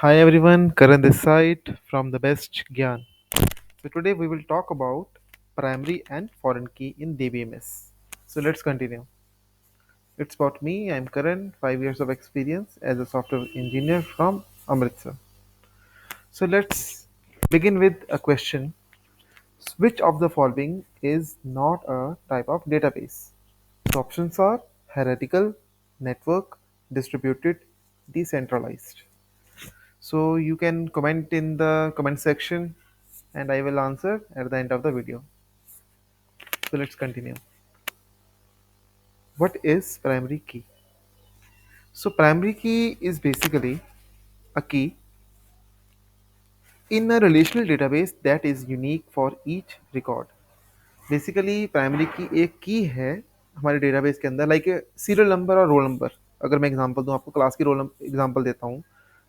Hi everyone, Karan this side from the Best Gyan. So today we will talk about primary and foreign key in DBMS. So let's continue. It's about me. I'm Karan, 5 years of experience as a software engineer from Amritsar. So let's begin with a question. Which of the following is not a type of database? The options are hierarchical, network, distributed, decentralized. So you can comment in the comment section and I will answer at the end of the video. So let's continue. What is primary key? So primary key is basically a key in a relational database that is unique for each record. Basically primary की एक की है हमारे database के अंदर like serial number और roll number. अगर मैं एग्जांपल दूं आपको क्लास की रोल एग्जांपल देता हूं.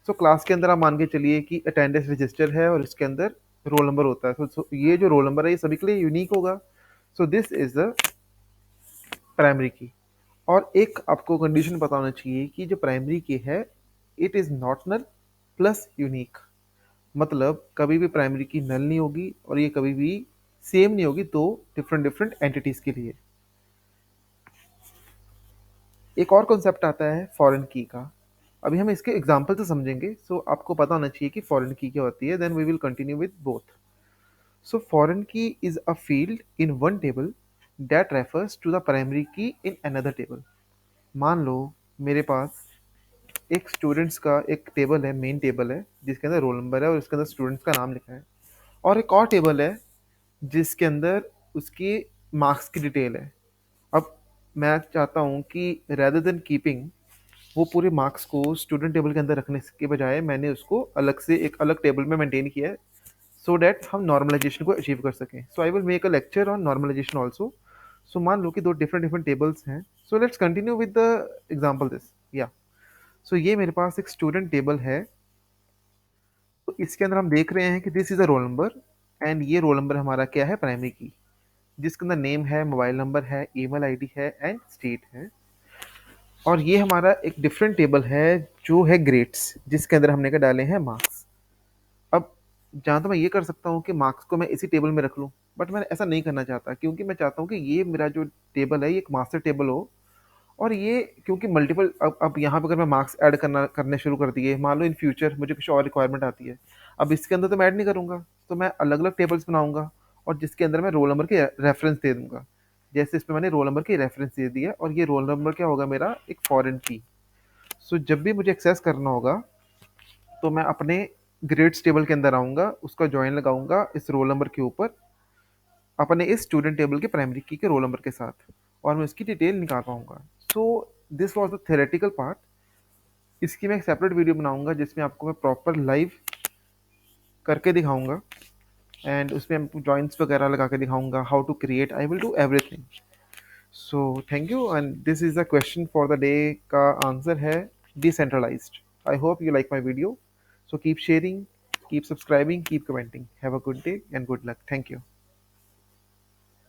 सो क्लास के अंदर आप मान के चलिए कि अटेंडेंस रजिस्टर है और इसके अंदर रोल नंबर होता है. सो ये जो रोल नंबर है ये सभी के लिए यूनिक होगा. So this is the primary की. और एक आपको कंडीशन पता होना चाहिए कि जो प्राइमरी की है it is not null plus unique. मतलब कभी भी प्राइमरी की नल नहीं होगी और ये कभी भी सेम नहीं होगी दो डिफरेंट डिफरेंट एंटिटीज के लिए. एक और कॉन्सेप्ट आता है फॉरेन की का. अभी हम इसके एग्जांपल से समझेंगे. सो आपको पता होना चाहिए कि फॉरेन की क्या होती है. Then we will continue with both. So foreign key is a field in one table that refers to the primary key in another table. मान लो मेरे पास एक स्टूडेंट्स का एक टेबल है, मेन टेबल है जिसके अंदर रोल नंबर है और इसके अंदर स्टूडेंट्स का नाम लिखा है. और एक और टेबल है जिसके अंदर उसकी मार्क्स की डिटेल है. अब मैं चाहता हूँ कि रेदर देन कीपिंग वो पूरे मार्क्स को स्टूडेंट टेबल के अंदर रखने के बजाय मैंने उसको अलग से एक अलग टेबल में मेंटेन किया है सो डैट हम नॉर्मलाइजेशन को अचीव कर सकें. So I will make a lecture on normalisation also. So मान लो कि दो डिफरेंट डिफरेंट टेबल्स हैं. So let's continue with the example this. या सो ये मेरे पास एक स्टूडेंट टेबल है. तो इसके अंदर हम देख रहे हैं कि this is a roll number and ये रोल नंबर हमारा क्या है, प्राइमरी की, जिसके अंदर नेम है, मोबाइल नंबर है, ईमेल आईडी है एंड स्टेट है. और ये हमारा एक डिफरेंट टेबल है जो है ग्रेड्स, जिसके अंदर हमने क्या डाले हैं, मार्क्स. अब जहाँ तो मैं ये कर सकता हूँ कि मार्क्स को मैं इसी टेबल में रख लूँ, बट मैं ऐसा नहीं करना चाहता क्योंकि मैं चाहता हूँ कि ये मेरा जो टेबल है ये एक मास्टर टेबल हो. और ये क्योंकि मल्टीपल अब यहाँ पे अगर मैं मार्क्स ऐड करने शुरू कर दिए, मान लो इन फ्यूचर मुझे कुछ और रिक्वायरमेंट आती है, अब इसके अंदर तो मैं ऐड नहीं करूँगा, तो मैं अलग अलग टेबल्स बनाऊंगा और जिसके अंदर मैं रोल नंबर के रेफरेंस दे दूंगा. जैसे इसमें मैंने रोल नंबर की रेफरेंस दे दिया और ये रोल नंबर क्या होगा, मेरा एक फॉरेन की. सो जब भी मुझे एक्सेस करना होगा तो मैं अपने ग्रेड्स टेबल के अंदर आऊँगा, उसका जॉइन लगाऊंगा इस रोल नंबर के ऊपर अपने इस स्टूडेंट टेबल के प्राइमरी की के रोल नंबर के साथ, और मैं उसकी डिटेल निकाल पाऊंगा. So this was the theoretical part. इसकी मैं एक सेपरेट वीडियो बनाऊंगा जिसमें आपको मैं प्रॉपर लाइव करके दिखाऊंगा एंड उसमें आपको जॉइंट्स वगैरह लगा के दिखाऊंगा, how to create, I will do everything. So thank you and this is the question for the day का आंसर है decentralised. I hope you like my video. So keep sharing, keep subscribing, keep commenting. Have a good day and good luck. Thank you.